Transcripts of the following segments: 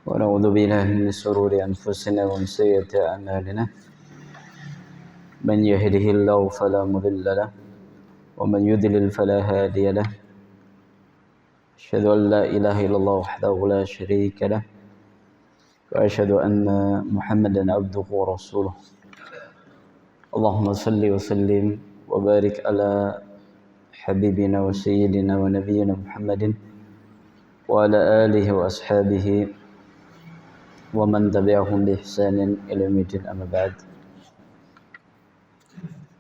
ونعوذ بالله من شرور أنفسنا ومن سيئات أعمالنا من يهده الله فلا مضل له ومن يضلل فلا هادي له أشهد أن لا إله إلا الله وحده لا شريك له وأشهد أن محمدا عبده ورسوله اللهم صل وسلم وبارك على حبيبنا وسيدنا ونبينا محمد وعلى آله وأصحابه ومن تبعهم بإحسان إلى يوم الدين أما بعد.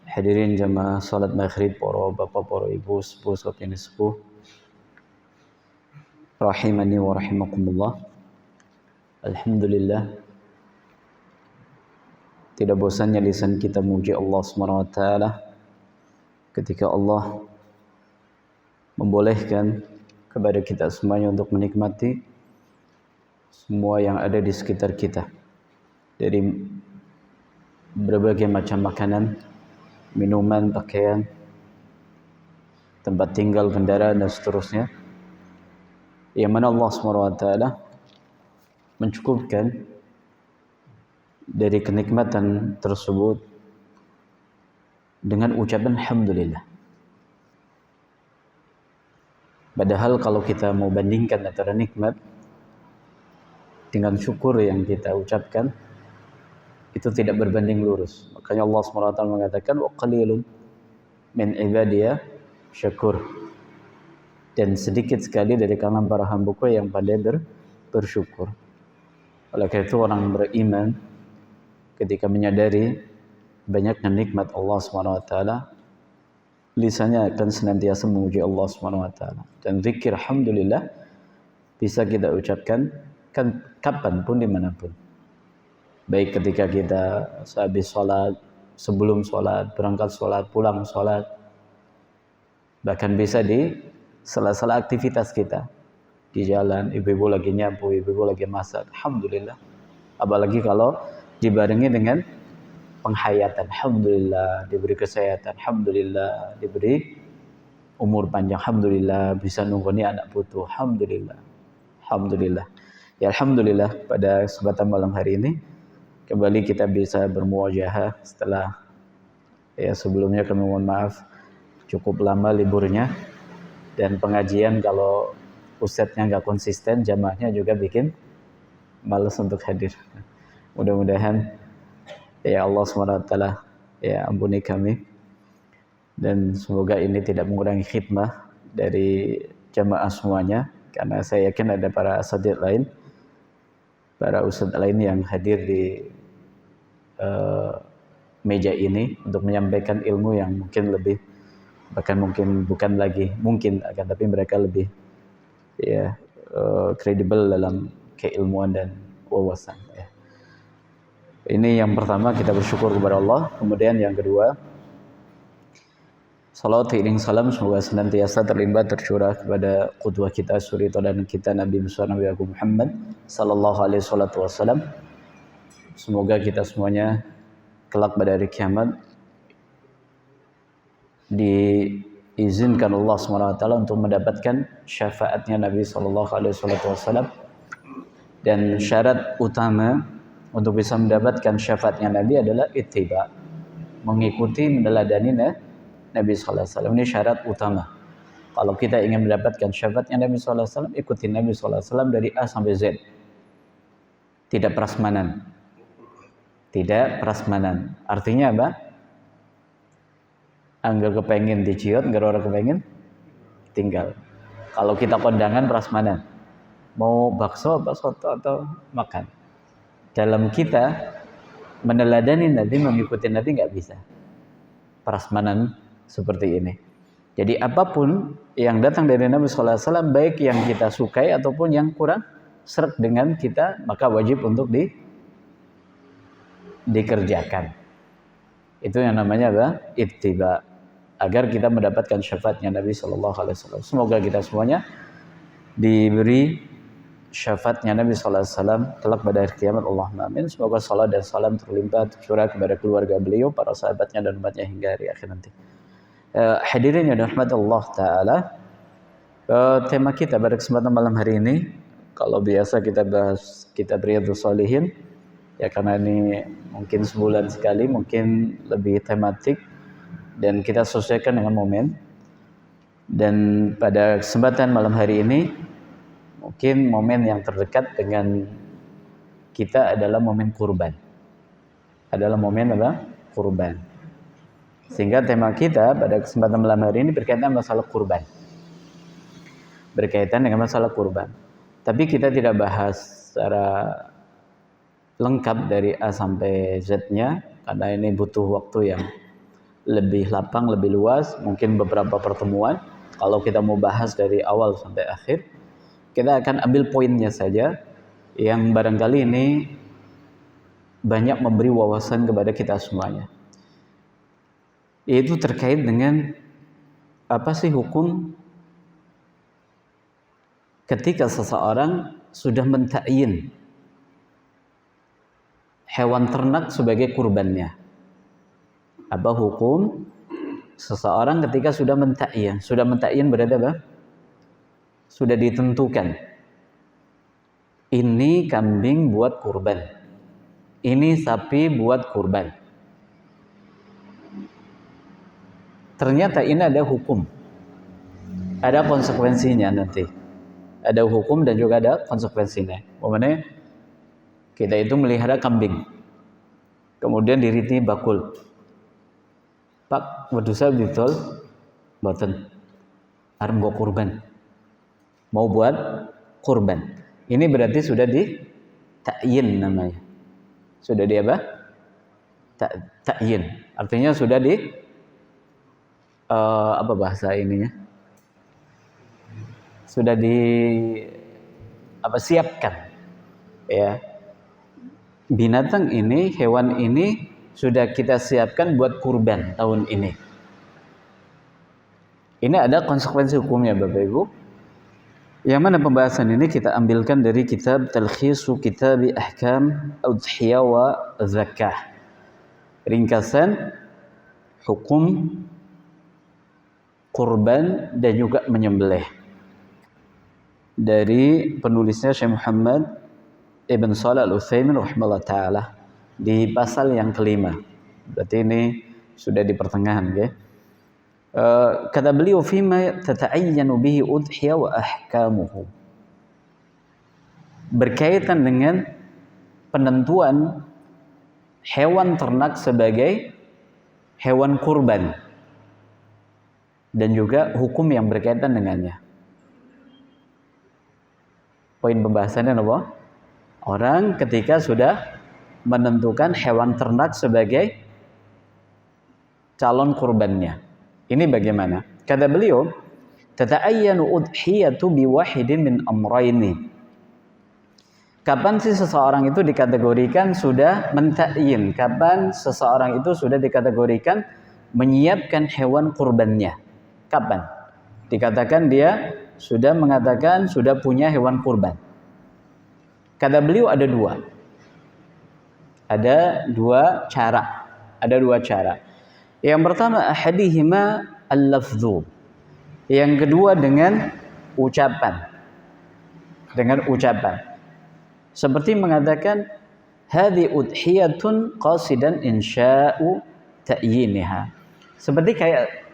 Hadirin jamaah salat maghrib, para bapak, para ibu, sepuh, sekalian sepuh, rahimani wa rahimakumullah. Alhamdulillah, tidak bosannya lisan kita memuji Allah Subhanahu wa taala ketika Allah membolehkan kepada kita semuanya untuk menikmati semua yang ada di sekitar kita, dari berbagai macam makanan, minuman, pakaian, tempat tinggal, kendaraan, dan seterusnya, yang mana Allah SWT mencukupkan dari kenikmatan tersebut dengan ucapan Alhamdulillah. Padahal kalau kita mau bandingkan antara nikmat dengan syukur yang kita ucapkan, itu tidak berbanding lurus. Makanya Allah SWT mengatakan wa qalilun min ibadiya syakur, dan sedikit sekali dari kalangan para hambaku yang pandai bersyukur. Oleh karena itu orang beriman ketika menyadari banyaknya nikmat Allah SWT, lisannya akan senantiasa memuji Allah SWT, dan zikir Alhamdulillah bisa kita ucapkan kan kapanpun, dimanapun, baik ketika kita sehabis sholat, sebelum sholat, berangkat sholat, pulang sholat, bahkan bisa di sela-sela aktivitas kita di jalan, ibu-ibu lagi nyapu, ibu-ibu lagi masak, Alhamdulillah. Apalagi kalau dibarengi dengan penghayatan, Alhamdulillah, diberi kesehatan, Alhamdulillah, diberi umur panjang, Alhamdulillah, bisa nunggoni anak putu, Alhamdulillah, Alhamdulillah. Ya Alhamdulillah, pada kesempatan malam hari ini kembali kita bisa bermuwajahah setelah sebelumnya kami mohon maaf cukup lama liburnya, dan pengajian kalau ustadznya nggak konsisten, jamaahnya juga bikin malas untuk hadir. Mudah-mudahan ya Allah SWT ya ampuni kami, dan semoga ini tidak mengurangi khidmah dari jamaah semuanya, karena saya yakin ada para asatidz lain, para ustadz lain yang hadir di meja ini untuk menyampaikan ilmu yang mungkin lebih, bahkan mungkin bukan lagi mungkin akan, tapi mereka lebih kredibel dalam keilmuan dan wawasan. Ini yang pertama, kita bersyukur kepada Allah. Kemudian yang kedua, salawat iring salam semoga senantiasa terlimpah tercurah kepada qudwah kita, suri teladan kita, Nabi besar Nabi Agung Muhammad sallallahu alaihi wasallam. Semoga kita semuanya kelak pada hari kiamat diizinkan Allah SWT untuk mendapatkan syafaatnya Nabi sallallahu alaihi wasallam. Dan syarat utama untuk bisa mendapatkan syafaatnya Nabi adalah ittiba, mengikuti, meneladani Nabi sallallahu alaihi wasallam. Ini syarat utama. Kalau kita ingin mendapatkan syafaatnya Nabi sallallahu alaihi wasallam, ikuti Nabi sallallahu alaihi wasallam dari A sampai Z. Tidak prasmanan. Tidak prasmanan. Artinya apa? Angger kepengen diciut, angger ora kepengen tinggal. Kalau kita kondangan prasmanan, mau bakso atau makan. Dalam kita meneladani Nabi, mengikuti Nabi nggak bisa prasmanan seperti ini. Jadi apapun yang datang dari Nabi sallallahu alaihi wasallam, baik yang kita sukai ataupun yang kurang seret dengan kita, maka wajib untuk dikerjakan. Itu yang namanya apa? Ittiba, agar kita mendapatkan syafaatnya Nabi sallallahu alaihi wasallam. Semoga kita semuanya diberi syafaatnya Nabi sallallahu alaihi wasallam kelak pada hari kiamat. Allahumma amin. Semoga salat dan salam terlimpah tercurah kepada keluarga beliau, para sahabatnya, dan umatnya hingga hari akhir nanti. Hadirin yang dirahmati Allah taala, tema kita pada kesempatan malam hari ini Kalau biasa kita bahas kitab Riyadhus Shalihin, ya karena ini mungkin sebulan sekali, mungkin lebih tematik dan kita sesuaikan dengan momen. Dan pada kesempatan malam hari ini, mungkin momen yang terdekat dengan kita adalah momen kurban. Adalah momen apa? Kurban. Sehingga tema kita pada kesempatan malam hari ini berkaitan masalah kurban. Berkaitan dengan masalah kurban. Tapi kita tidak bahas secara lengkap dari A sampai Z-nya, karena ini butuh waktu yang lebih lapang, lebih luas, mungkin beberapa pertemuan. Kalau kita mau bahas dari awal sampai akhir, kita akan ambil poinnya saja, yang barangkali ini banyak memberi wawasan kepada kita semuanya. Yaitu terkait dengan apa sih hukum ketika seseorang sudah mentakyin hewan ternak sebagai kurbannya. Apa hukum seseorang ketika sudah mentakyin? Sudah mentakyin berarti apa? Sudah ditentukan. Ini kambing buat kurban. Ini sapi buat kurban. Ternyata ini ada hukum. Ada konsekuensinya nanti. Ada hukum dan juga ada konsekuensinya. Umpamanya kita itu melihara kambing, kemudian diriti bakul. Pak, wedhus saya betul, mboten. Arep nggo kurban. Mau buat kurban. Ini berarti sudah ditakyin namanya. Sudah di apa? Takyin. Artinya sudah di apa bahasa ininya? Sudah siapkan, ya, binatang ini, hewan ini sudah kita siapkan buat kurban tahun ini. Ini ada konsekuensi hukumnya, Bapak Ibu. Yang mana pembahasan ini kita ambilkan dari kitab Talkhisu Kitabi Ahkam Udhiyah wa Zakah, ringkasan hukum kurban dan juga menyembelih, dari penulisnya Syekh Muhammad Ibn Shalih Al-Utsaimin rahimahullah ta'ala di pasal yang kelima. Berarti ini sudah di pertengahan, ya. Kata beliau, fima tata'ayyanu bihi udhiyah wa ahkamuhu, berkaitan dengan penentuan hewan ternak sebagai hewan kurban dan juga hukum yang berkaitan dengannya. Poin pembahasannya apa? Orang ketika sudah menentukan hewan ternak sebagai calon kurbannya, ini bagaimana? Kata beliau, tata'ayyanu udhiyatu biwahidin min amrayni. Kapan sih seseorang itu dikategorikan sudah mentakyin? Kapan seseorang itu sudah dikategorikan menyiapkan hewan kurbannya? Kapan dikatakan dia sudah mengatakan sudah punya hewan kurban? Kata beliau ada dua. Ada dua cara. Yang pertama ahadihima al-lafdhu. Yang kedua dengan ucapan. Seperti mengatakan hadhi udhiyatun qasidan insya'u ta'yiniha. Seperti kayak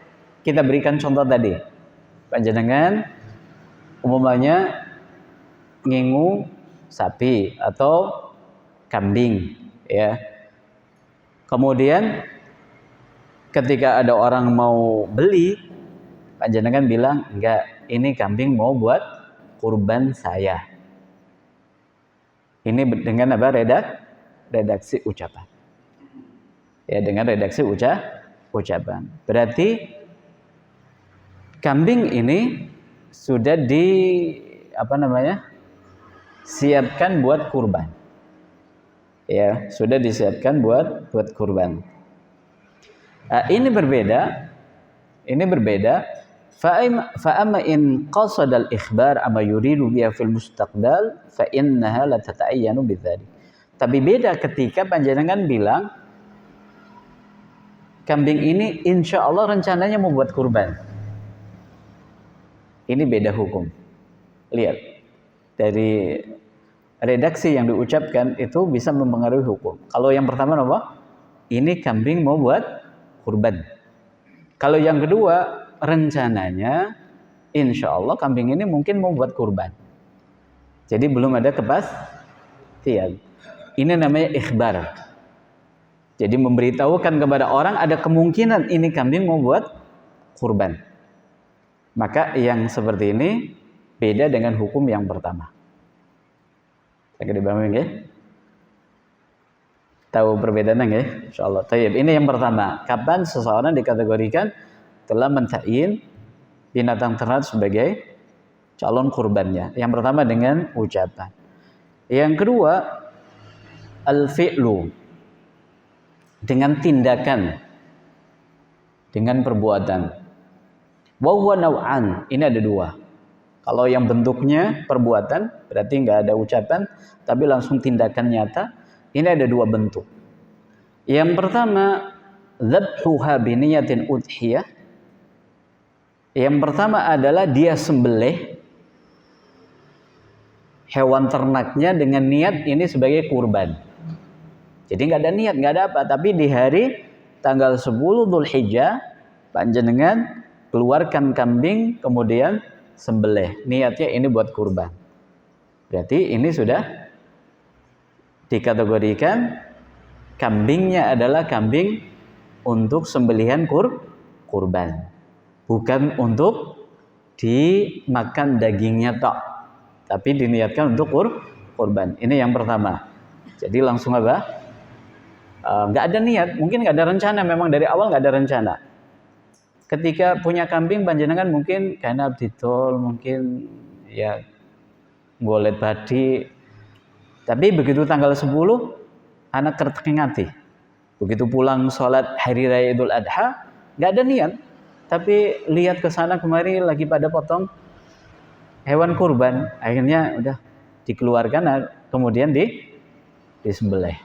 kita berikan contoh tadi. Panjenengan umumnya ngingu sapi atau kambing, ya. Kemudian ketika ada orang mau beli, panjenengan bilang, enggak, ini kambing mau buat kurban saya. Ini dengan apa? Redaksi ucapan. Ya, dengan redaksi ucapan. Berarti kambing ini sudah siapkan buat kurban. Ya, sudah disiapkan buat kurban. Ini berbeda. Fa amma in qasada al-ikhbar amma yuridu biha fil mustaqbal fa innaha la tata'ayyanu bidzalik. Tapi beda ketika panjenengan bilang kambing ini insya Allah rencananya mau buat kurban. Ini beda hukum. Lihat. dari redaksi yang diucapkan itu bisa mempengaruhi hukum. Kalau yang pertama apa? Ini kambing mau buat kurban. Kalau yang kedua, rencananya insya Allah kambing ini mungkin mau buat kurban. Jadi belum ada kepastian. Ini namanya ikhbar. Jadi memberitahukan kepada orang ada kemungkinan ini kambing mau buat kurban. Maka yang seperti ini beda dengan hukum yang pertama. Saya dipahami ya? Tahu perbedaannya ya? Insyaallah. Tayyib. Ini yang pertama. Kapan seseorang dikategorikan telah mentain binatang ternak sebagai calon kurbannya? Yang pertama dengan ucapan. Yang kedua, al-fi'lu, dengan tindakan, dengan perbuatan. Wa huwa naw'an. Ini ada dua. Kalau yang bentuknya perbuatan, berarti nggak ada ucapan, tapi langsung tindakan nyata. Ini ada dua bentuk. Yang pertama, dzabhuha biniyatin udhiyah. Yang pertama adalah dia sembelih hewan ternaknya dengan niat ini sebagai kurban. Jadi nggak ada niat, nggak ada apa. Tapi di hari tanggal 10 Dzulhijjah, panjenengan keluarkan kambing, kemudian sembelih. Niatnya ini buat kurban. Berarti ini sudah dikategorikan kambingnya adalah kambing untuk sembelihan kurban. Bukan untuk dimakan dagingnya tok, tapi diniatkan untuk kurban. Ini yang pertama. Jadi langsung apa? Nggak ada niat, mungkin nggak ada rencana. Memang dari awal nggak ada rencana. Ketika punya kambing, panjenengan mungkin karena didol, mungkin ya golet badi. Tapi begitu tanggal 10, anak kertengati. Begitu pulang sholat hari raya Idul Adha, nggak ada niat. Tapi lihat ke sana kemari lagi pada potong hewan kurban. Akhirnya udah dikeluarkan, kemudian disembelih.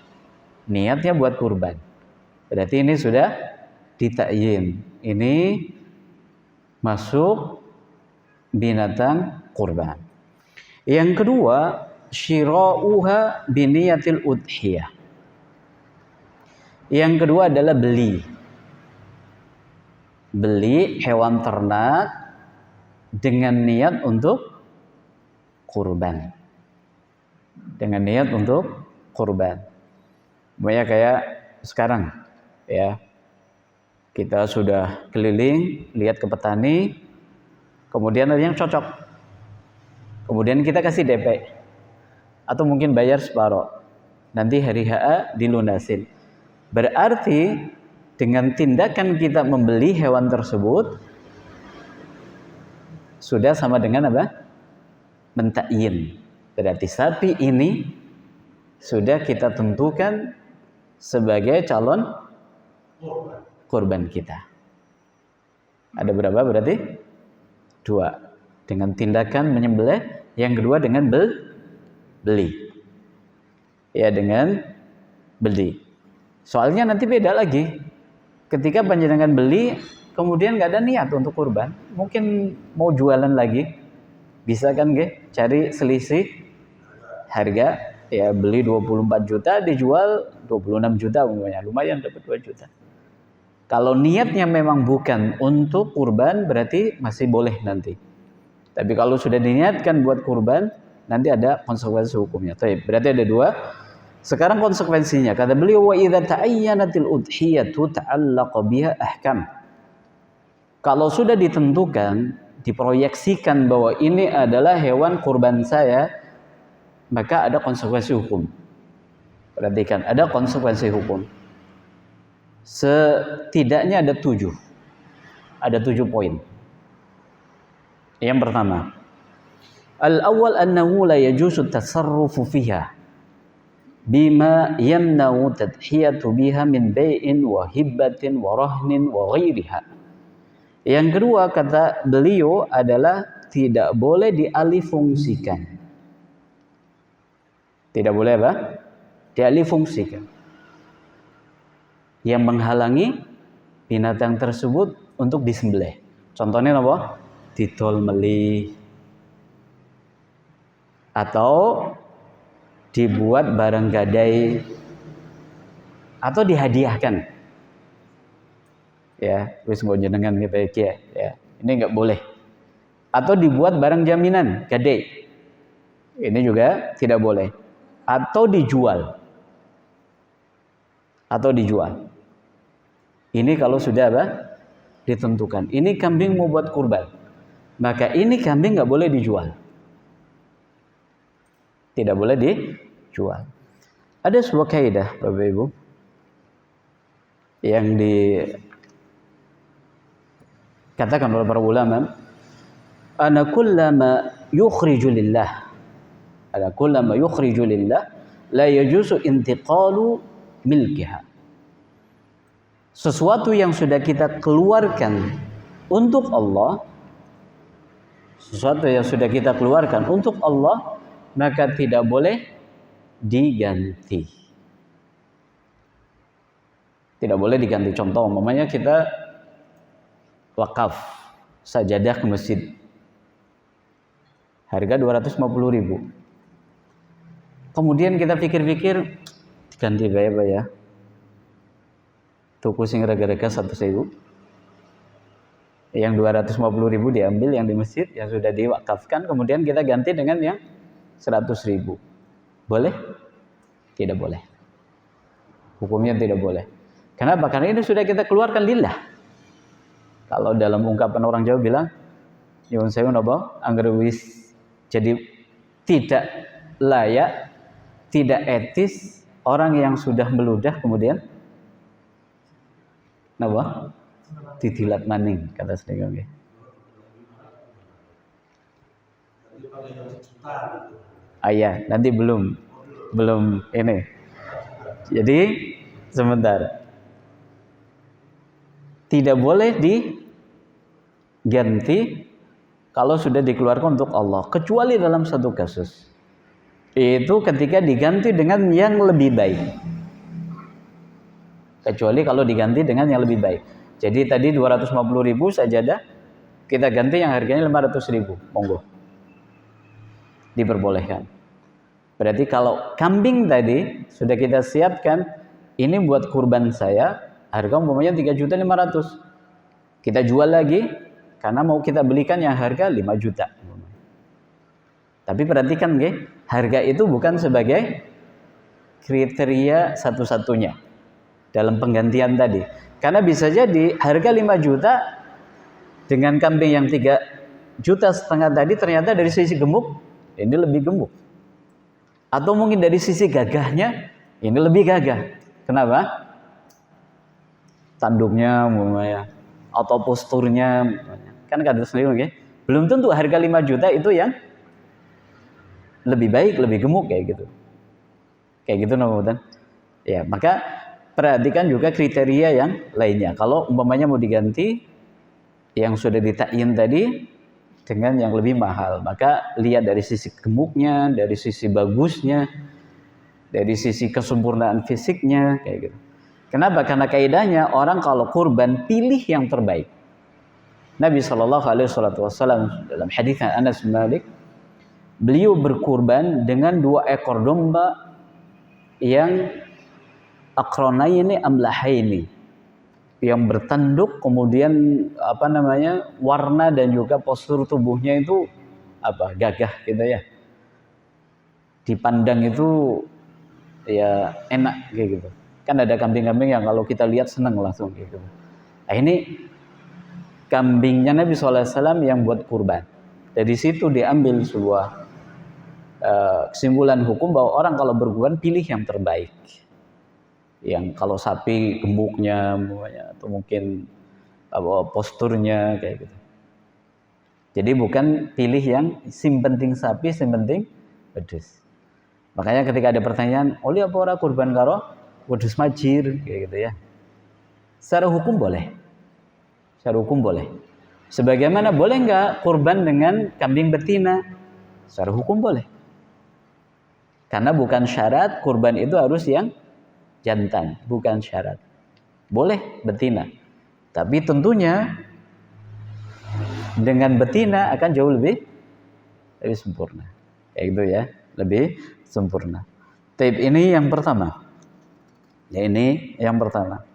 Niatnya buat kurban. Berarti ini sudah ditakyin. Ini masuk binatang kurban. Yang kedua, syira'uha biniyatil udhiyah. Yang kedua adalah beli hewan ternak dengan niat untuk kurban. Dengan niat untuk kurban. Makanya kayak sekarang ya. Kita sudah keliling, lihat ke petani, kemudian ada yang cocok. Kemudian kita kasih DP. Atau mungkin bayar separuh. Nanti hari HA dilunasin. Berarti dengan tindakan kita membeli hewan tersebut sudah sama dengan apa? Mentakyin. Berarti sapi ini sudah kita tentukan sebagai calon kurban kita. Ada berapa berarti? 2. Dengan tindakan menyembelih, yang kedua dengan beli. Ya, dengan beli. Soalnya nanti beda lagi. Ketika panjenengan beli, kemudian nggak ada niat untuk kurban, mungkin mau jualan lagi, bisa kan cari selisih harga, ya beli 24 juta, dijual 26 juta umumnya, lumayan dapat 2 juta. Kalau niatnya memang bukan untuk kurban, berarti masih boleh nanti. Tapi kalau sudah diniatkan buat kurban, nanti ada konsekuensi hukumnya. Berarti ada 2. Sekarang konsekuensinya, kata beliau, wa idza ta'ayyanatil udhiyatu ta'allaqa biha ahkam. Kalau sudah ditentukan, diproyeksikan bahwa ini adalah hewan kurban saya, maka ada konsekuensi hukum. Perhatikan, ada konsekuensi hukum. Setidaknya ada 7. Ada 7 poin. Yang pertama, al-awwal annahu la yajuzu at-tasarrufu fiha bima yamna'u tadhiyatu biha min bai'in wa hibbatin wa rahnin wa ghairiha. Yang kedua kata beliau adalah tidak boleh dialihfungsikan. Tidak boleh apa? Dialihfungsikan. Yang menghalangi binatang tersebut untuk disembelih. Contohnya apa? Didol meli. atau dibuat barang gadai atau dihadiahkan. Ya, wis nggo jenengan iki ya. Ini enggak boleh. Atau dibuat barang jaminan, gadai. Ini juga tidak boleh. Atau dijual. Atau dijual. Ini kalau sudah apa? Ditentukan. ini kambing mau buat kurban, maka ini kambing nggak boleh dijual, tidak boleh dijual. Ada sebuah kaidah Bapak Ibu yang dikatakan oleh para ulama, ana kullama yukhriju lillah, ana kullama yukhriju lillah la yajuzu intiqalu milkiha. Sesuatu yang sudah kita keluarkan untuk Allah, sesuatu yang sudah kita keluarkan untuk Allah, maka tidak boleh diganti. Tidak boleh diganti. Contoh, umpamanya kita wakaf sajadah ke masjid, harga 250.000. Kemudian kita pikir-pikir, ganti berapa ya? Tuku sing rega-rega 100.000. Yang 250.000 diambil yang di masjid yang sudah diwakafkan, kemudian kita ganti dengan yang 100.000. Boleh? Tidak boleh. Hukumnya tidak boleh. Kenapa? Karena ini sudah kita keluarkan lillah. Kalau dalam ungkapan orang Jawa bilang, nyuwun sewu napa? Angger wis jadi tidak layak, tidak etis orang yang sudah meludah kemudian napa? Didilat maning, kata sedekah nggih. Iya, nanti belum ini. Jadi sebentar. Tidak boleh diganti kalau sudah dikeluarkan untuk Allah, kecuali dalam satu kasus. Itu ketika diganti dengan yang lebih baik. Kecuali kalau diganti dengan yang lebih baik. Jadi tadi 250.000 sajadah, kita ganti yang harganya 500.000. Monggo. Diperbolehkan. Berarti kalau kambing tadi sudah kita siapkan, ini buat kurban saya, harga umpamanya 3.500.000. Kita jual lagi karena mau kita belikan yang harga 5 juta. Tapi perhatikan nggih, harga itu bukan sebagai kriteria satu-satunya dalam penggantian tadi. Karena bisa jadi harga 5 juta dengan kambing yang 3,5 juta tadi ternyata dari sisi gemuk ini lebih gemuk. Atau mungkin dari sisi gagahnya ini lebih gagah. Kenapa? Tanduknya ya, atau posturnya. Kan kata sendiri okay? Belum tentu harga 5 juta itu yang lebih baik, lebih gemuk kayak gitu. Kayak gitu namanya. Ya, maka perhatikan juga kriteria yang lainnya. Kalau umpamanya mau diganti yang sudah ditakyin tadi dengan yang lebih mahal, maka lihat dari sisi gemuknya, dari sisi bagusnya, dari sisi kesempurnaan fisiknya kayak gitu. Kenapa? Karena kaidahnya orang kalau kurban pilih yang terbaik. Nabi SAW dalam hadis Anas bin Malik, beliau berkurban dengan 2 ekor domba yang aqranaini amlahaini, yang bertanduk, kemudian warna dan juga postur tubuhnya itu gagah gitu ya, dipandang itu ya enak kayak gitu. Kan ada kambing-kambing yang kalau kita lihat senang langsung gitu. Nah ini kambingnya Nabi SAW yang buat kurban. Dari situ diambil sebuah kesimpulan hukum bahwa orang kalau berkurban pilih yang terbaik. Yang kalau sapi gemuknya atau mungkin posturnya kayak gitu. Jadi bukan pilih yang sim penting sapi, sim penting wedhus. Makanya ketika ada pertanyaan, "Oli apa ora kurban karo wedhus majir?" kayak gitu ya. Secara hukum boleh. Secara hukum boleh. Sebagaimana boleh enggak kurban dengan kambing betina? Secara hukum boleh. Karena bukan syarat kurban itu harus yang jantan, bukan syarat. Boleh betina. Tapi tentunya dengan betina akan jauh lebih sempurna. Kayak gitu ya, lebih sempurna. Taib ini yang pertama. Ya, ini yang pertama.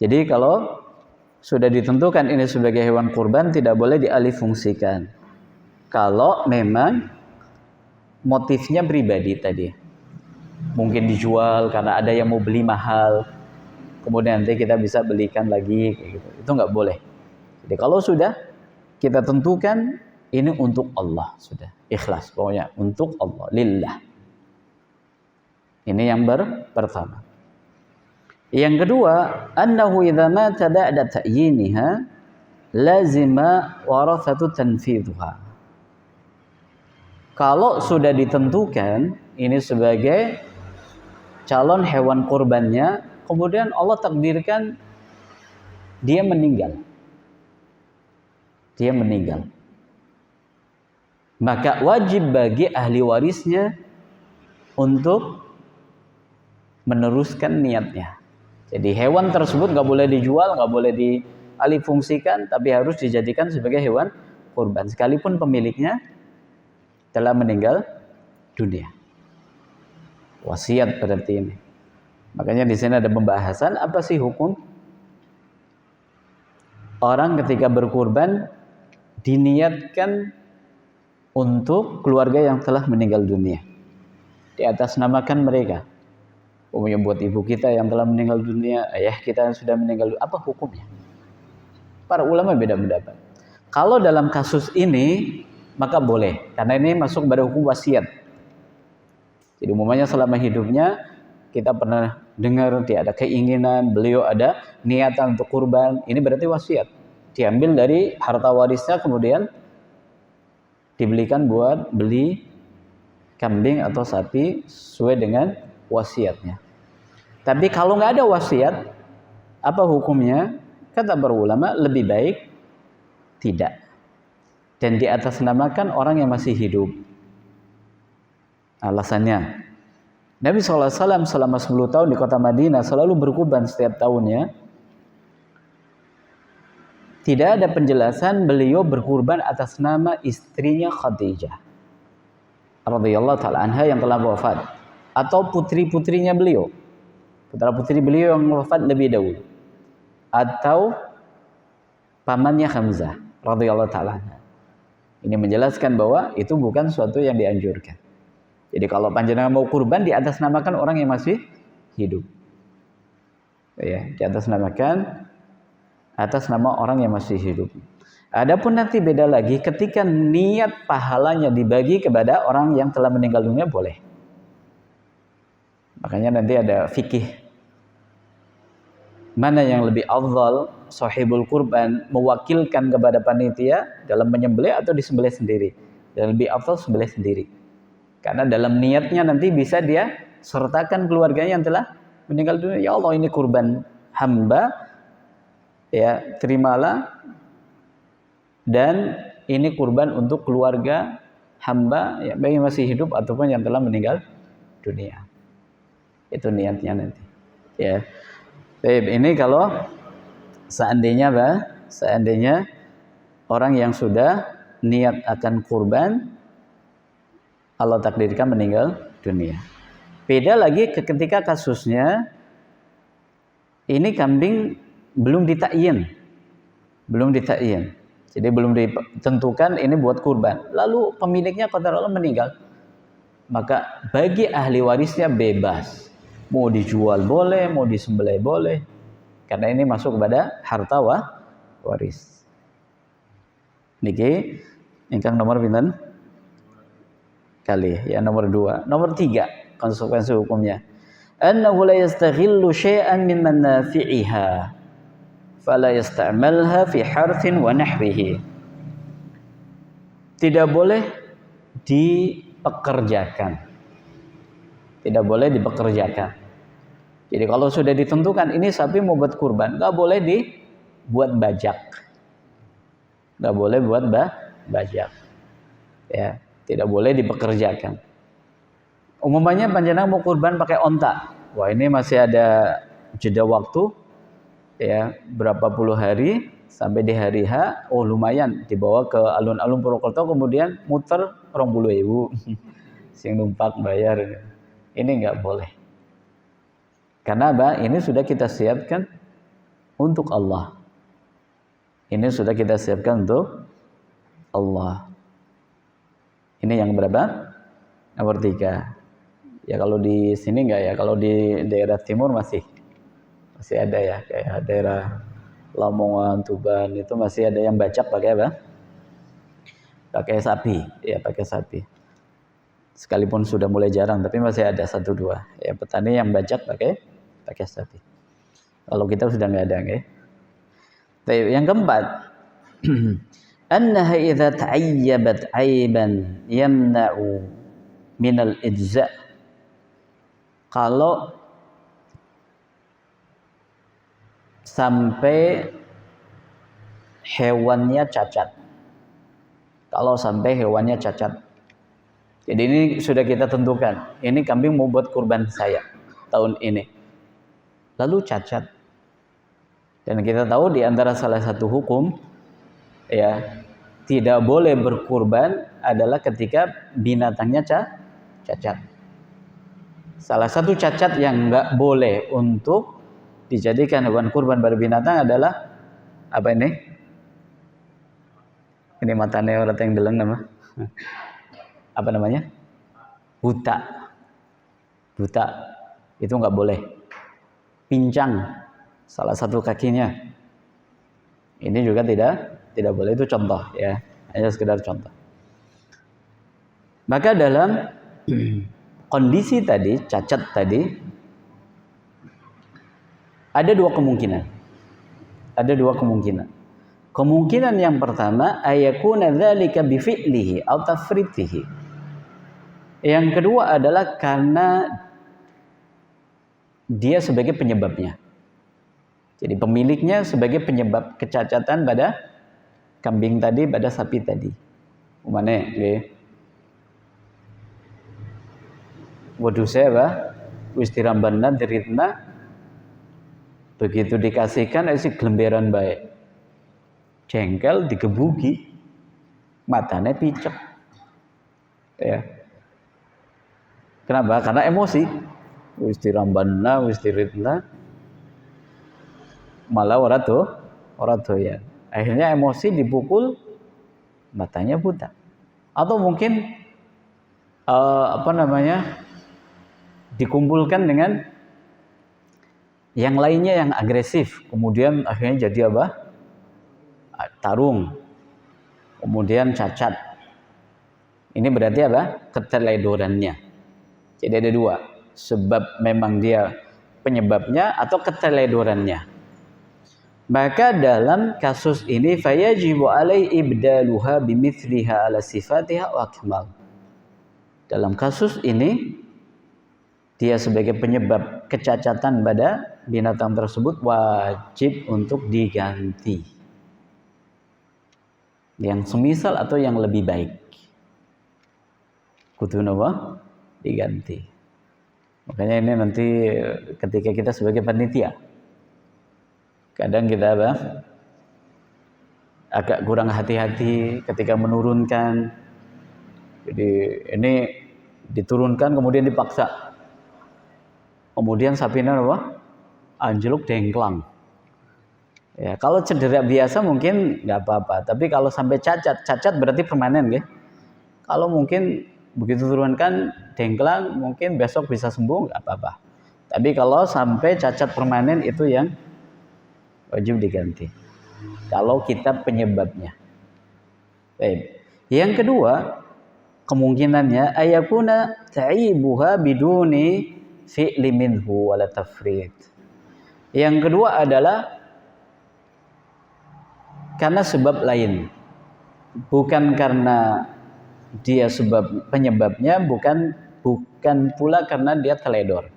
Jadi kalau sudah ditentukan ini sebagai hewan kurban, tidak boleh dialihfungsikan. Kalau memang motifnya pribadi tadi, mungkin dijual karena ada yang mau beli mahal, kemudian nanti kita bisa belikan lagi, kayak gitu. Itu nggak boleh. Jadi kalau sudah kita tentukan ini untuk Allah, sudah ikhlas, pokoknya untuk Allah, lillah. Ini yang pertama. Yang kedua, annahu idza mata ba'da ta'yiniha lazima warathatu tanfidhuha. Kalau sudah ditentukan ini sebagai calon hewan kurbannya, kemudian Allah takdirkan dia meninggal. Dia meninggal. Maka wajib bagi ahli warisnya untuk meneruskan niatnya. Jadi hewan tersebut nggak boleh dijual, nggak boleh dialihfungsikan, tapi harus dijadikan sebagai hewan kurban, sekalipun pemiliknya telah meninggal dunia. Wasiat berarti ini. Makanya di sini ada pembahasan apa sih hukum orang ketika berkurban diniatkan untuk keluarga yang telah meninggal dunia, di atas namakan mereka. Umumnya buat ibu kita yang telah meninggal dunia, ayah kita yang sudah meninggal dunia, apa hukumnya? Para ulama beda pendapat. Kalau dalam kasus ini maka boleh, karena ini masuk pada hukum wasiat. Jadi umumnya selama hidupnya kita pernah dengar dia ada keinginan, beliau ada niatan untuk kurban, ini berarti wasiat. Diambil dari harta warisnya kemudian dibelikan buat beli kambing atau sapi sesuai dengan wasiatnya. Tapi kalau nggak ada wasiat, apa hukumnya? Kata para ulama lebih baik tidak. Dan di atas namakan orang yang masih hidup. Alasannya, Nabi SAW selama 10 tahun di kota Madinah selalu berkurban setiap tahunnya. Tidak ada penjelasan beliau berkurban atas nama istrinya Khadijah radhiyallahu taala anha yang telah wafat, atau putri-putrinya beliau, putra-putri beliau yang wafat lebih dahulu, atau pamannya Hamzah radhiyallahu taala anha. Ini menjelaskan bahwa itu bukan suatu yang dianjurkan. Jadi kalau panjenengan mau kurban di atas namakan orang yang masih hidup. Ya, di atas namakan atas nama orang yang masih hidup. Adapun nanti beda lagi ketika niat pahalanya dibagi kepada orang yang telah meninggal dunia, boleh. Makanya nanti ada fikih mana yang lebih afdal, sahibul kurban mewakilkan kepada panitia dalam menyembelih atau disembelih sendiri. Dan lebih afdal sembelih sendiri. Karena dalam niatnya nanti bisa dia sertakan keluarganya yang telah meninggal dunia. Ya Allah, ini kurban hamba, ya terimalah, dan ini kurban untuk keluarga hamba, ya baik yang masih hidup ataupun yang telah meninggal dunia. Itu niatnya nanti. Ya. Baik, ini kalau seandainya seandainya orang yang sudah niat akan kurban Allah takdirkan meninggal dunia. Beda lagi ketika kasusnya ini kambing belum ditakyin. Belum ditakyin. Jadi belum ditentukan ini buat kurban. Lalu pemiliknya qadarullah meninggal. Maka bagi ahli warisnya bebas. Mau dijual boleh, mau disembelih boleh. Karena ini masuk kepada harta waris. Niki ingkang nomor pinten? Kali ya, nomor 2. Nomor 3 konsekuensi hukumnya. Annahu la yastaghillu syai'an min manafi'iha fala yasta'malha fi harthin wa nahwihi. Tidak boleh dipekerjakan. Tidak boleh dipekerjakan. Jadi kalau sudah ditentukan ini sapi mau buat kurban, nggak boleh dibuat bajak. Nggak boleh buat bajak. Ya, tidak boleh dipekerjakan. Umumnya panjenengan mau kurban pakai onta. Wah, ini masih ada jeda waktu. Ya, berapa puluh hari sampai di hari H, oh lumayan dibawa ke alun-alun Purwokerto kemudian muter 20.000. sing numpak bayar. Ini nggak boleh. Karena apa? Ini sudah kita siapkan untuk Allah. Ini sudah kita siapkan untuk Allah. Ini yang berapa? Nomor 3. Ya kalau di sini enggak ya, kalau di daerah timur masih ada ya, kayak daerah Lamongan, Tuban itu masih ada yang bacak pakai apa? Pakai sapi, ya pakai sapi. Sekalipun sudah mulai jarang, tapi masih ada 1-2. Ya petani yang bacak pakai sapi. Kalau kita sudah nggak ada, ya. Yang keempat, annaha idza ta'ayyabat 'aiban yamna'u minal ijza'. Kalau sampai hewannya cacat. Kalau sampai hewannya cacat. Jadi ini sudah kita tentukan. Ini kambing mau buat kurban saya tahun ini. Lalu cacat. Dan kita tahu di antara salah satu hukum ya tidak boleh berkurban adalah ketika binatangnya cacat. Salah satu cacat yang enggak boleh untuk dijadikan hewan kurban pada binatang adalah apa ini? Ini matanya orang yang deleng nama. Apa namanya? Buta. Itu enggak boleh. Pincang salah satu kakinya. Ini juga tidak boleh, itu contoh ya. Hanya sekedar contoh. Maka dalam kondisi tadi, cacat tadi, ada dua kemungkinan. Kemungkinan yang pertama, ayakuna dzalika bi fi'lihi aw tafritihi. Yang kedua adalah karena dia sebagai penyebabnya. Jadi pemiliknya sebagai penyebab kecacatan pada kambing tadi, pada sapi tadi. Umane nggih. Waduh saya wis dirambanna diritna, begitu dikasihkan isi gelemberan baik, jengkel digebuki, matanya picek ya. Kenapa? Karena emosi, wis dirambanna wis diritna malah ora doyan. Akhirnya emosi dipukul, matanya buta. Atau mungkin dikumpulkan dengan yang lainnya yang agresif, kemudian akhirnya jadi apa? Tarung, kemudian cacat. Ini berarti apa? Keteledorannya. Jadi ada dua, sebab memang dia penyebabnya atau keteledorannya. Maka dalam kasus ini fayajibu alai ibdaluha bimithliha ala sifatiha wa akmal. Dalam kasus ini dia sebagai penyebab kecacatan pada binatang tersebut wajib untuk diganti. Yang semisal atau yang lebih baik. Kudu napa? Diganti. Makanya ini nanti ketika kita sebagai panitia, kadang kita agak kurang hati-hati ketika menurunkan. Jadi ini diturunkan kemudian dipaksa. Kemudian sapinya apa? Anjlok dengklang. Ya, kalau cedera biasa mungkin nggak apa-apa, tapi kalau sampai cacat berarti permanen, ya. Kalau mungkin begitu turunkan dengklang, mungkin besok bisa sembuh, nggak apa-apa. Tapi kalau sampai cacat permanen itu yang wajib diganti. Kalau kita penyebabnya. Baik. Yang kedua, kemungkinannya ayakuna ta'ibuha biduni fi'li minhu wala tafrid. Yang kedua adalah karena sebab lain. Bukan karena dia sebab penyebabnya, bukan pula karena dia teledor.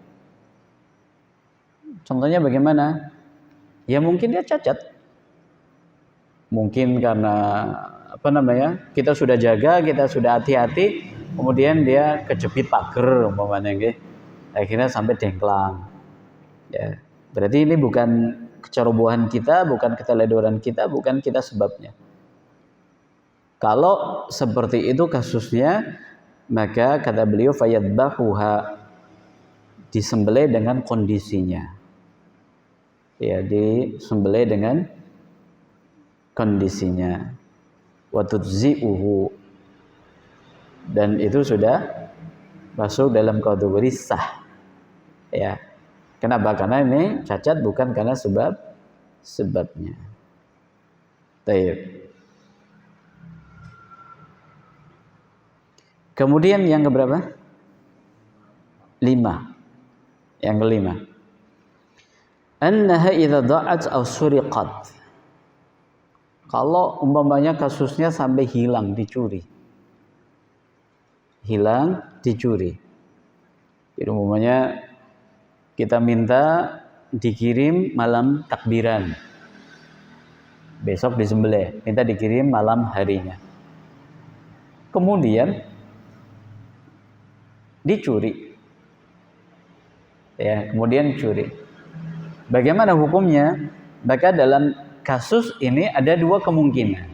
Contohnya bagaimana? Ya mungkin dia cacat. Mungkin karena kita sudah jaga, kita sudah hati-hati, kemudian dia kejepit pagar umpamanya nggih. Akhirnya sampai dengklang. Ya, berarti ini bukan kecerobohan kita, bukan keteledoran kita, bukan kita sebabnya. Kalau seperti itu kasusnya, maka kata beliau fayadbahuha, disembelih dengan kondisinya. Ya, disembelih dengan kondisinya. Wa tudzi'uhu, dan itu sudah masuk dalam kategori sah. Ya. Kenapa? Karena ini cacat bukan karena sebabnya. Baik. Kemudian yang keberapa? 5. Yang kelima. Annaha idza da'at aw suriqat. Kalau umpamanya kasusnya sampai hilang, dicuri. Hilang, dicuri. Jadi umpamanya kita minta dikirim malam takbiran. Besok disembelih, minta dikirim malam harinya. Kemudian dicuri. Ya, kemudian curi. Bagaimana hukumnya? Maka dalam kasus ini ada dua kemungkinan.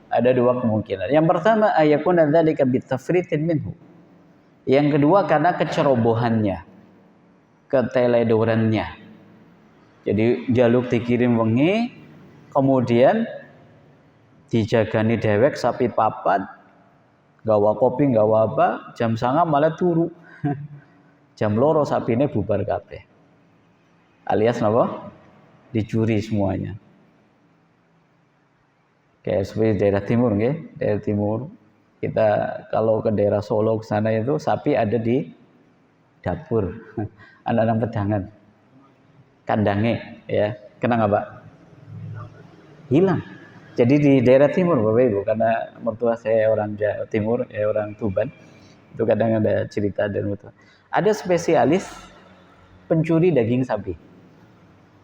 Ada dua kemungkinan. Yang pertama, ayakuna dzalika bitafritin minhu. Yang kedua karena kecerobohannya, keteledorannya. Jadi jaluk dikirim wengi, kemudian dijagani dewek sapi papat, gawa kopi, gawa apa, jam 09.00 malah turu. Jam 2 sapine bubar kabeh. Alias napa? Dicuri semuanya. Kayak seperti daerah timur nggih, daerah timur. Kita kalau ke daerah Solo ke sana itu sapi ada di dapur. Anak-anak pedangan. Kandangnya ya, kena nggak Pak? Hilang. Jadi di daerah timur Bapak Ibu, karena mertua saya orang Jawa Timur, ya orang Tuban. Itu kadang ada cerita dan mertua. Ada spesialis pencuri daging sapi.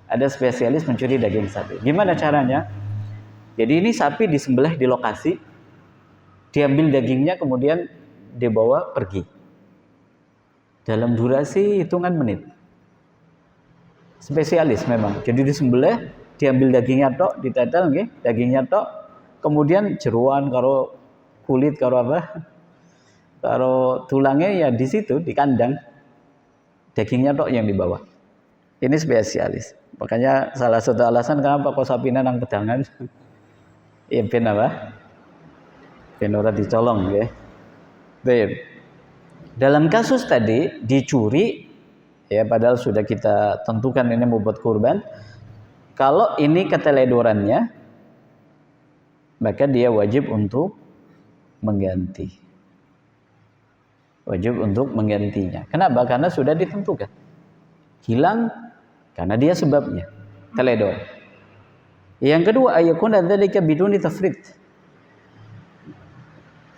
Ada spesialis pencuri daging sapi. Gimana caranya? Jadi ini sapi disembelih di lokasi, diambil dagingnya kemudian dibawa pergi. Dalam durasi hitungan menit. Spesialis memang. Jadi disembelih, diambil dagingnya tok, ditetel nggih, dagingnya tok, kemudian jeruan karo kulit karo apa? Karo tulangnya ya di situ di kandang. Dagingnya tok yang dibawa. Ini spesialis. Makanya salah satu alasan kenapa kok sapine nang pedangan. Ya ben apa? Ben ora dicolong nggih. Baik. Dalam kasus tadi dicuri ya, padahal sudah kita tentukan ini mau buat kurban. Kalau ini keteledorannya, maka dia wajib untuk mengganti. Wajib untuk menggantinya. Kenapa? Karena sudah ditentukan. Hilang karena dia sebabnya teledor. Yang kedua, ayakuna dzalika biduni tafrid.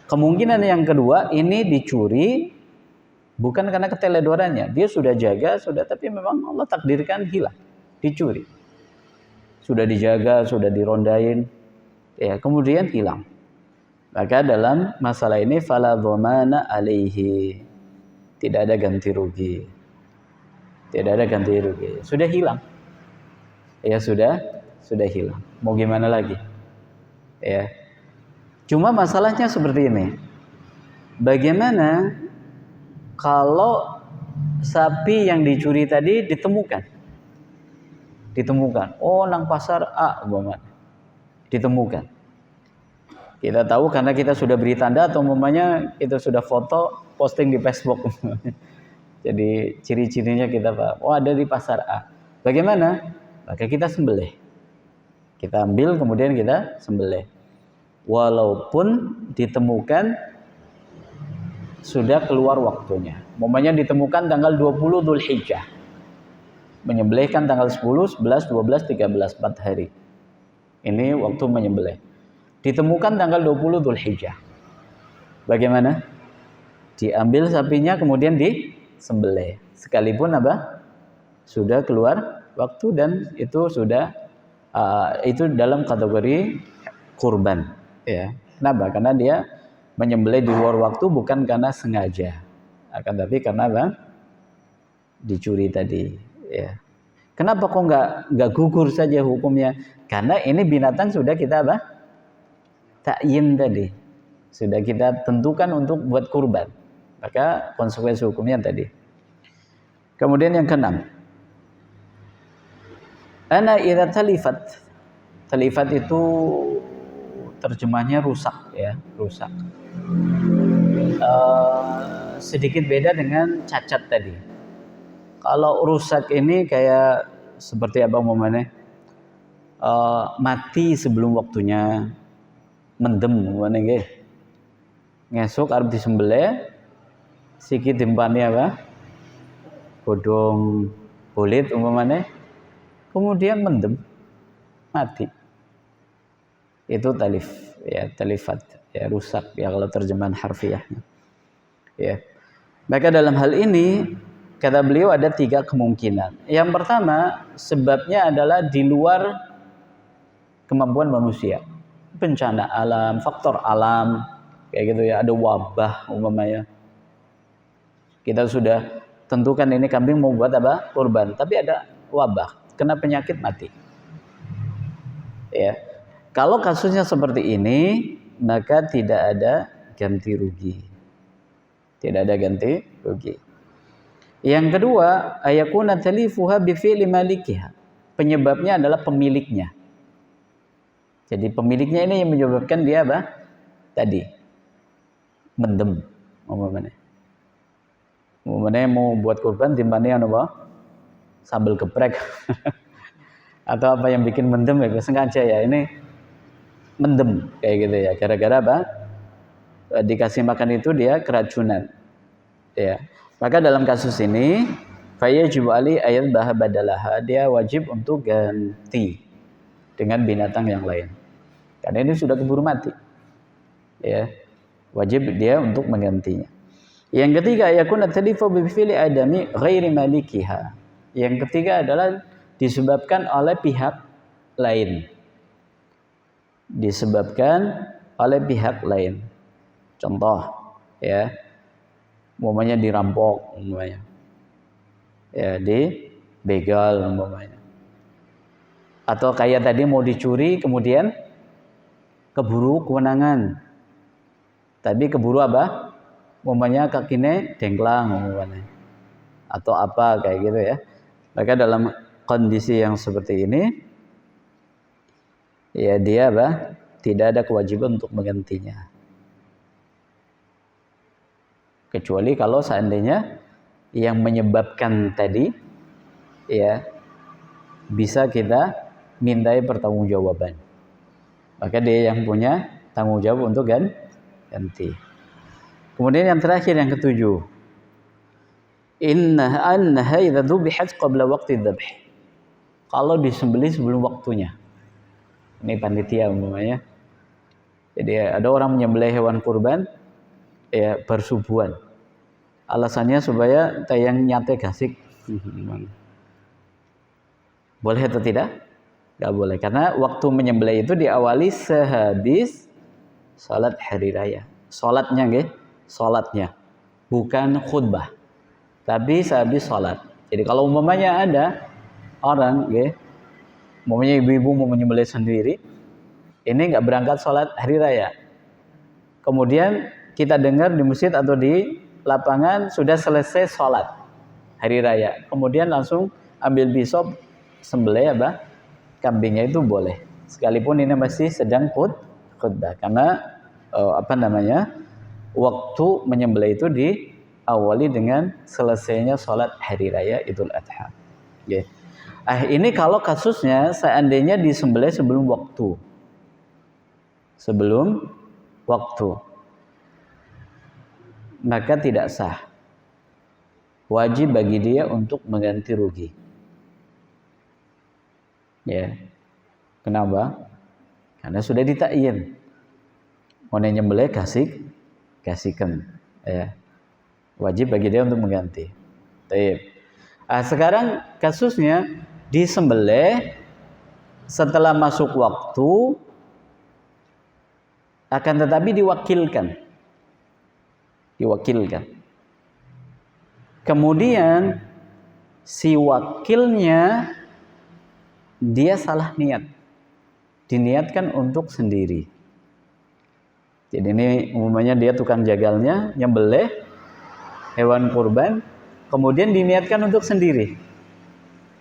Kemungkinan yang kedua, ini dicuri bukan karena keteledorannya. Dia sudah jaga, sudah, tapi memang Allah takdirkan hilang, dicuri. Sudah dijaga, sudah dirondain, ya kemudian hilang. Maka dalam masalah ini fala dhamana alaihi. Tidak ada ganti rugi. Tidak ada ganti rugi. Sudah hilang. Ya sudah hilang. Mau gimana lagi? Ya. Cuma masalahnya seperti ini. Bagaimana kalau sapi yang dicuri tadi ditemukan? Ditemukan. Oh, nang pasar A, umpamanya. Ditemukan. Kita tahu karena kita sudah beri tanda atau umpamanya kita sudah foto posting di Facebook. Jadi ciri-cirinya kita Pak, oh ada di pasar A. Bagaimana? Maka kita sembelih. Kita ambil kemudian kita sembelih. Walaupun ditemukan sudah keluar waktunya. Umpamanya ditemukan tanggal 20 Dzulhijjah. Menyembelihkan tanggal 10, 11, 12, 13, 4 hari. Ini waktu menyembelih. Ditemukan tanggal 20 Dzulhijjah. Bagaimana? Diambil sapinya kemudian disembelih. Sekalipun apa? Sudah keluar waktu dan itu sudah itu dalam kategori kurban, ya. Kenapa? Karena dia menyembelih di luar waktu bukan karena sengaja, akan tapi karena apa? Dicuri tadi, ya. Kenapa kok nggak gugur saja hukumnya? Karena ini binatang sudah kita apa? Takyin tadi. sudah kita tentukan untuk buat kurban, maka konsekuensi hukumnya tadi. Kemudian yang keenam, ana idza talifat. Talifat itu terjemahnya rusak ya, rusak. Sedikit beda dengan cacat tadi. Kalau rusak ini kayak seperti abang momennya mati sebelum waktunya, mendem mana nggih. Ngesuk arep disembelih, sikit dimpani apa? Godhong kulit umpamane, kemudian mendem, mati. Itu talif, ya talifat, ya rusak ya kalau terjemahan harfiahnya. Ya. Maka dalam hal ini kata beliau ada 3 kemungkinan. Yang pertama, sebabnya adalah di luar kemampuan manusia. Bencana alam, faktor alam, kayak gitu ya, ada wabah umpamanya. Kita sudah tentukan ini kambing mau buat apa? Kurban, tapi ada wabah, kena penyakit mati. Ya. Kalau kasusnya seperti ini, maka tidak ada ganti rugi. Tidak ada ganti rugi. Yang kedua, ayakuna talifuha bi fi'li malikiha. Penyebabnya adalah pemiliknya. Jadi pemiliknya ini yang menyebabkan dia apa? Tadi mendem umpamanya. Umpamanya mau buat kurban timbane apa? Sambal geprek. Atau apa yang bikin mendem ya, sengaja ya ini mendem kayak gitu ya. Gara-gara apa? Dikasih makan itu dia keracunan. Ya. Maka dalam kasus ini fayajibu ali ayat bah badalaha, dia wajib untuk ganti dengan binatang yang lain. Karena ini sudah keburu mati. Ya. Wajib dia untuk menggantinya. Yang ketiga yakun at-talifu bi fi'li adami ghairi malikiha. Yang ketiga adalah disebabkan oleh pihak lain. Disebabkan oleh pihak lain. Contoh ya. Umpamanya dirampok umpamanya. Ya, dibegal umpamanya. Atau kayak tadi mau dicuri kemudian keburu kewenangan. Tapi keburu apa? Umpamanya kakinya dengklang umpamanya. Atau apa kayak gitu ya. Maka dalam kondisi yang seperti ini ya dia apa? Tidak ada kewajiban untuk menggantinya. Kecuali kalau seandainya yang menyebabkan tadi ya bisa kita mintai pertanggungjawaban. Maka dia yang punya tanggung jawab untuk ganti. Kemudian yang terakhir yang ketujuh. Innaha idza dhubihat qabla waqti dzabh. Kalau disembelih sebelum waktunya. Ini panitia umpamanya. Jadi ada orang menyembelih hewan kurban ya bersubuhan. Alasannya supaya tayang nyate gasik. Boleh atau tidak? Gak boleh, karena waktu menyembelih itu diawali sehabis salat hari raya. Salatnya nggih, salatnya. Bukan khutbah. Tapi sehabis salat. Jadi kalau umpamanya ada orang nggih, umpamanya ibu-ibu mau menyembelih sendiri, ini enggak berangkat salat hari raya. Kemudian kita dengar di masjid atau di lapangan sudah selesai sholat hari raya, kemudian langsung ambil pisau sembelih apa? Kambingnya itu boleh, sekalipun ini masih sedang khutbah, karena waktu menyembelih itu diawali dengan selesainya sholat hari raya Idul Adha. Okay. Ini kalau kasusnya seandainya disembelih sebelum waktu. Maka tidak sah. Wajib bagi dia untuk mengganti rugi. Ya. Kenapa? Karena sudah ditakyin. Mau nyembelih kasihkan. Ya. Wajib bagi dia untuk mengganti. Baik. Sekarang kasusnya disembelih setelah masuk waktu, akan tetapi diwakilkan. Kemudian si wakilnya dia salah niat, diniatkan untuk sendiri. Jadi ini umumnya dia tukang jagalnya, nyembelih hewan kurban, kemudian diniatkan untuk sendiri.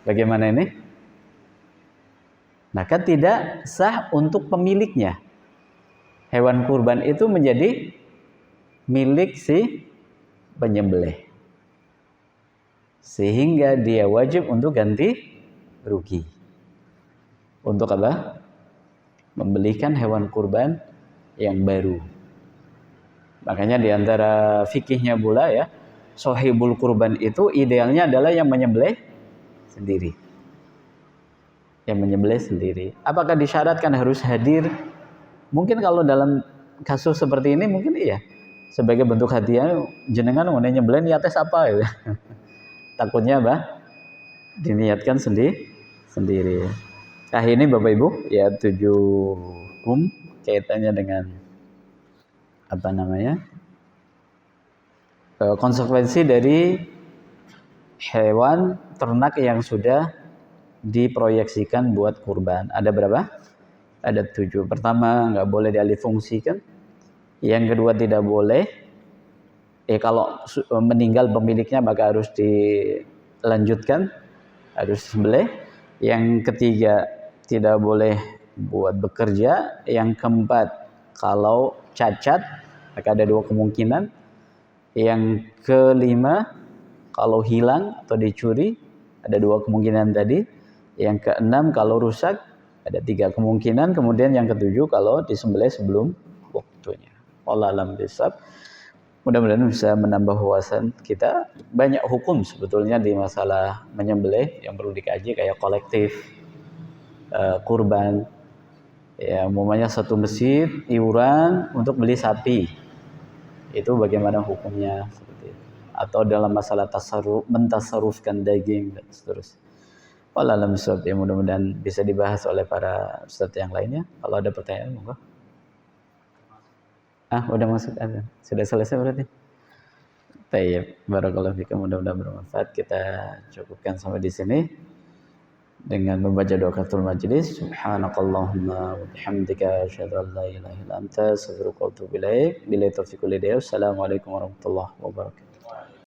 Bagaimana ini? Maka tidak sah untuk pemiliknya. Hewan kurban itu menjadi milik si penyembelih. Sehingga dia wajib untuk ganti rugi. Untuk apa? Membelikan hewan kurban yang baru. Makanya di antara fikihnya pula ya, sohibul kurban itu idealnya adalah yang menyembelih sendiri. Yang menyembelih sendiri. Apakah disyaratkan harus hadir? Mungkin kalau dalam kasus seperti ini mungkin iya. Sebagai bentuk hadiah jenengan mau nyembelih niatnya apa ya? Takutnya apa? Diniatkan sendiri. Nah ini Bapak Ibu ya 7 hukum kaitannya dengan apa namanya? Konsekuensi dari hewan ternak yang sudah diproyeksikan buat kurban. Ada berapa? Ada 7. Pertama, nggak boleh dialihfungsikan. Yang kedua, tidak boleh. Kalau meninggal pemiliknya maka harus dilanjutkan, harus disembelih. Yang ketiga, tidak boleh buat bekerja. Yang keempat, kalau cacat, maka ada 2 kemungkinan. Yang kelima, kalau hilang atau dicuri, ada 2 kemungkinan tadi. Yang keenam, kalau rusak, ada 3 kemungkinan. Kemudian yang ketujuh, kalau disembelih sebelum waktunya. Wallahu a'lam bishawab. Mudah-mudahan bisa menambah wawasan kita. Banyak hukum sebetulnya di masalah menyembelih yang perlu dikaji, kayak kolektif, kurban. Ya, umpamanya satu masjid iuran untuk beli sapi. Itu bagaimana hukumnya seperti itu. Atau dalam masalah mentasarufkan daging dan seterusnya. Wallahu a'lam bishawab. Ya, mudah-mudahan bisa dibahas oleh para ustadz yang lainnya. Kalau ada pertanyaan monggo. Udah masuk azan. Sudah selesai berarti. Tayyib. Barakallahu fikum, mudah-mudahan bermanfaat. Kita cukupkan sampai di sini dengan membaca doa kafaratul majlis. Subhanakallahumma wa bihamdika asyhadu an la ilaha illa anta astaghfiruka wa atubu ilaik. Billahi taufiq wal hidayah. Assalamualaikum warahmatullahi wabarakatuh.